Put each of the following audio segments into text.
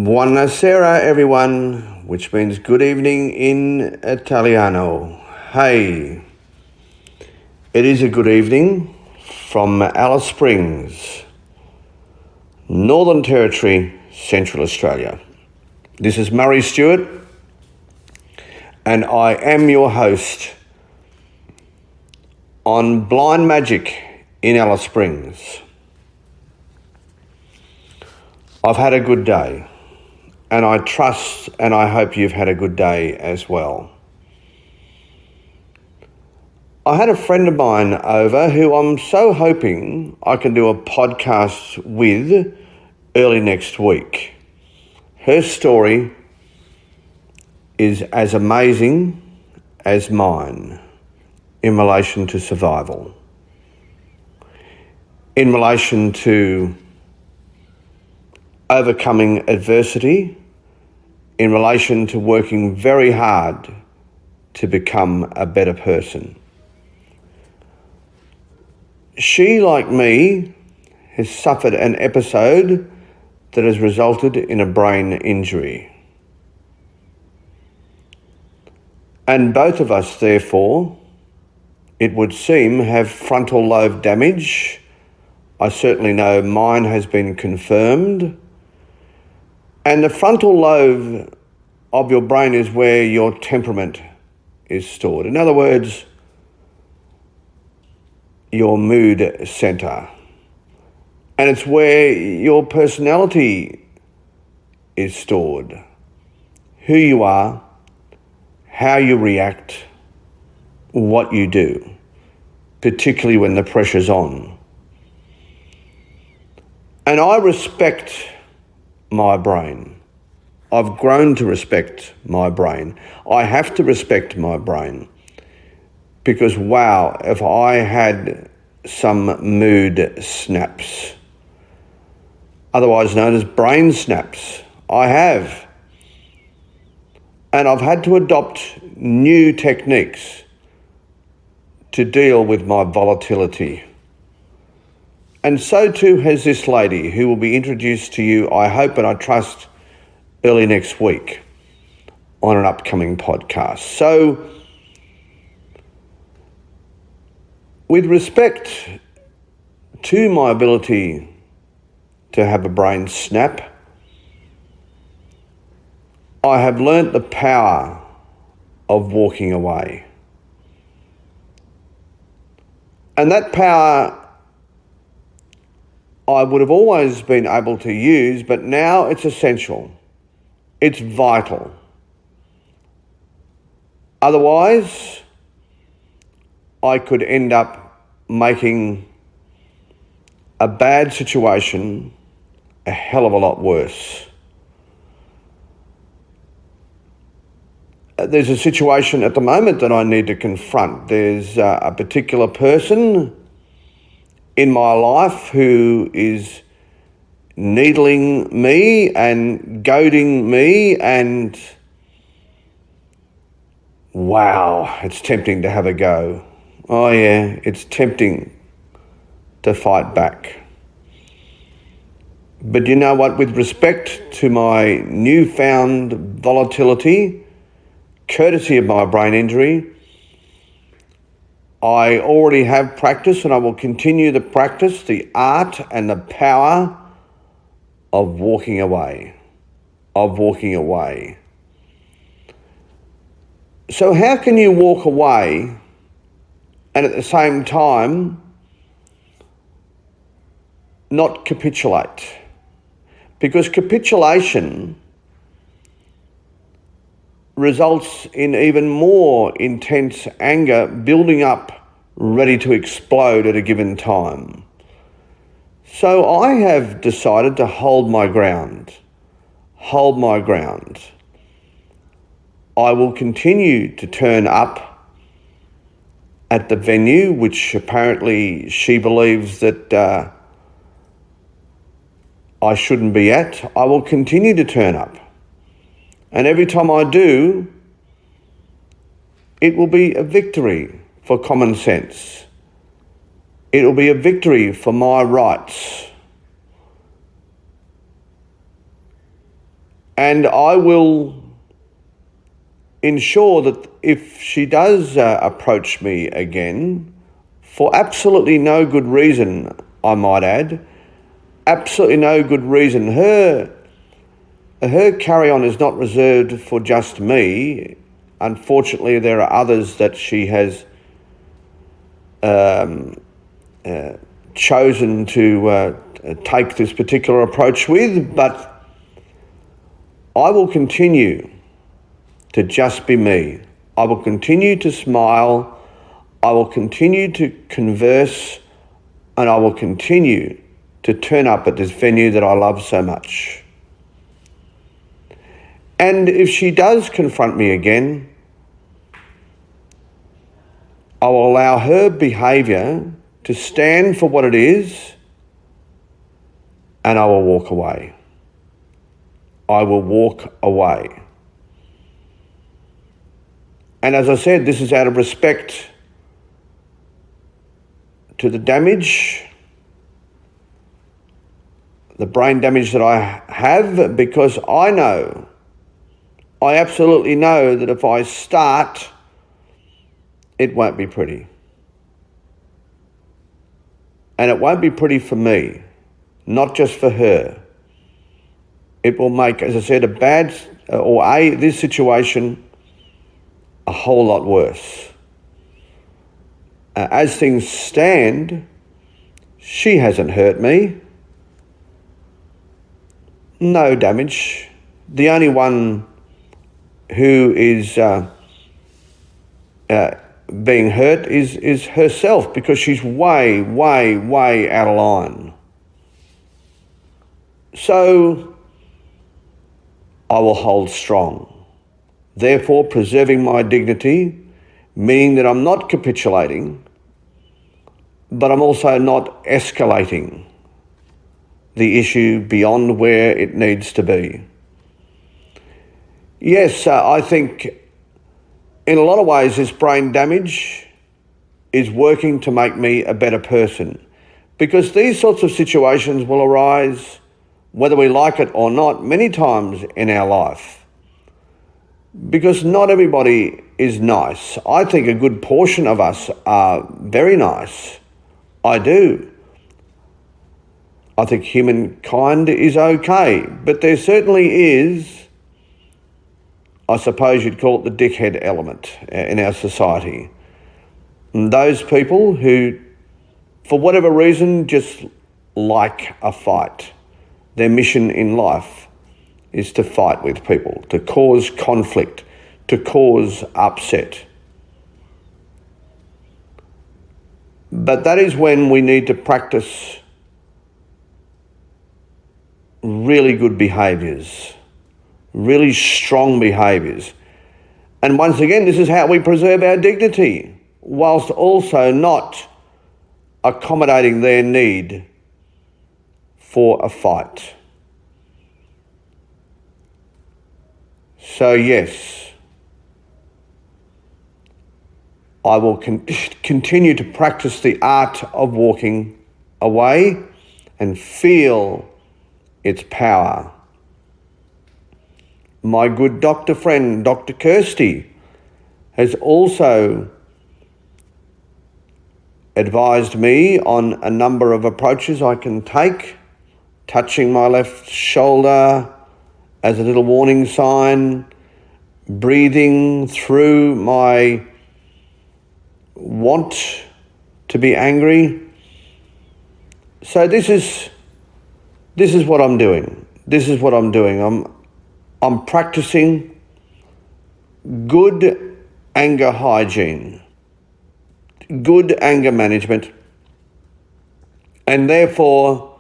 Buonasera, everyone, which means good evening in Italiano. Hey, it is a good evening from Alice Springs, Northern Territory, Central Australia. This is Murray Stewart, and I am your host on Blind Magic in Alice Springs. I've had a good day. And I trust and I hope you've had a good day as well. I had a friend of mine over who I'm so hoping I can do a podcast with early next week. Her story is as amazing as mine in relation to survival, in relation to overcoming adversity, in relation to working very hard to become a better person. She, like me, has suffered an episode that has resulted in a brain injury. And both of us, therefore, it would seem, have frontal lobe damage. I certainly know mine has been confirmed. And the frontal lobe of your brain is where your temperament is stored. In other words, your mood center. And it's where your personality is stored. Who you are, how you react, what you do, particularly when the pressure's on. And I respect my brain. I've grown to respect my brain. I have to respect my brain because, wow, if I had some mood snaps, otherwise known as brain snaps, I have. And I've had to adopt new techniques to deal with my volatility. And so too has this lady who will be introduced to you, I hope and I trust, early next week on an upcoming podcast. So, with respect to my ability to have a brain snap, I have learnt the power of walking away. And that power I would have always been able to use, but now it's essential. It's vital. Otherwise, I could end up making a bad situation a hell of a lot worse. There's a situation at the moment that I need to confront. There's a particular person in my life who is needling me and goading me, and wow, it's tempting to have a go. Oh yeah, it's tempting to fight back. But you know what, with respect to my newfound volatility, courtesy of my brain injury, I already have practice and I will continue the practice, the art and the power of walking away, So how can you walk away and at the same time not capitulate? Because capitulation results in even more intense anger building up, ready to explode at a given time. So I have decided to hold my ground. I will continue to turn up at the venue, which apparently she believes that I shouldn't be at. I will continue to turn up. And every time I do, it will be a victory for common sense. It will be a victory for my rights. And I will ensure that if she does approach me again, for absolutely no good reason, I might add, absolutely no good reason, her carry-on is not reserved for just me. Unfortunately, there are others that she has chosen to take this particular approach with, but I will continue to just be me. I will continue to smile. I will continue to converse, and I will continue to turn up at this venue that I love so much. And if she does confront me again, I will allow her behaviour to stand for what it is, and I will walk away. I will walk away. And as I said, this is out of respect to the damage, the brain damage that I have, because I absolutely know that if I start, it won't be pretty. And it won't be pretty for me, not just for her. It will make, as I said, this situation a whole lot worse. As things stand, she hasn't hurt me. No damage. The only one who is being hurt is herself, because she's way, way, way out of line. So I will hold strong, therefore preserving my dignity, meaning that I'm not capitulating, but I'm also not escalating the issue beyond where it needs to be. Yes, I think in a lot of ways this brain damage is working to make me a better person, because these sorts of situations will arise, whether we like it or not, many times in our life. Because not everybody is nice. I think a good portion of us are very nice. I do. I think humankind is okay, but there certainly is, I suppose you'd call it the dickhead element in our society. And those people who, for whatever reason, just like a fight. Their mission in life is to fight with people, to cause conflict, to cause upset. But that is when we need to practice really good behaviours, really strong behaviours. And once again, this is how we preserve our dignity, whilst also not accommodating their need for a fight. So yes, I will continue to practice the art of walking away and feel its power. My good doctor friend, Dr. Kirsty, has also advised me on a number of approaches I can take, touching my left shoulder as a little warning sign, breathing through my want to be angry. So this is what I'm doing. This is what I'm doing. I'm practicing good anger hygiene, good anger management, and therefore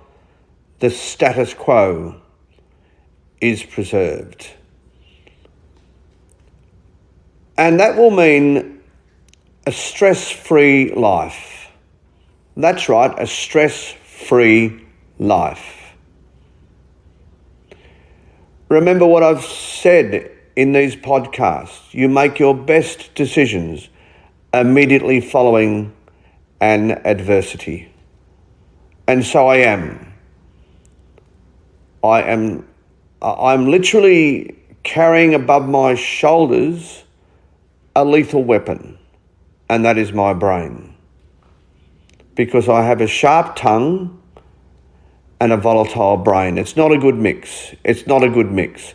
the status quo is preserved. And that will mean a stress-free life. That's right, a stress-free life. Remember what I've said in these podcasts. You make your best decisions immediately following an adversity. And so I am. I am I'm literally carrying above my shoulders a lethal weapon, and that is my brain. Because I have a sharp tongue and a volatile brain. It's not a good mix. It's not a good mix.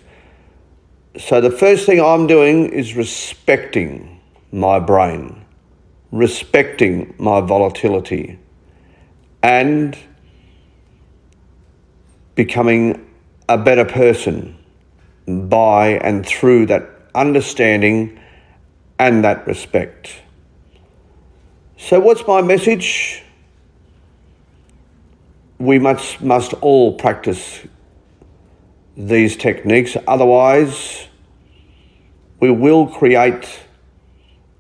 So the first thing I'm doing is respecting my brain, respecting my volatility, and becoming a better person by and through that understanding and that respect. So what's my message? We must all practice these techniques, otherwise we will create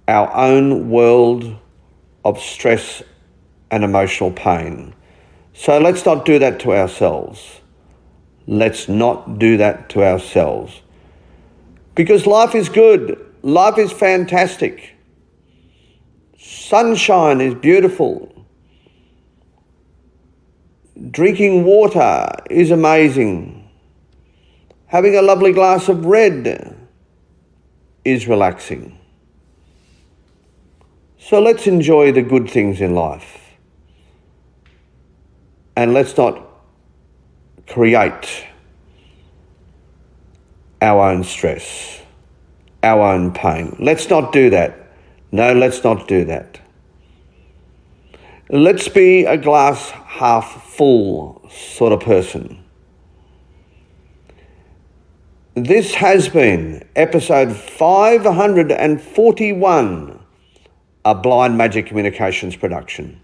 our own world of stress and emotional pain. So let's not do that to ourselves. Let's not do that to ourselves. Because life is good. Life is fantastic. Sunshine is beautiful. Drinking water is amazing. Having a lovely glass of red is relaxing. So let's enjoy the good things in life. And let's not create our own stress, our own pain. Let's not do that. No, let's not do that. Let's be a glass half full sort of person. This has been episode 541, a Blind Magic Communications production.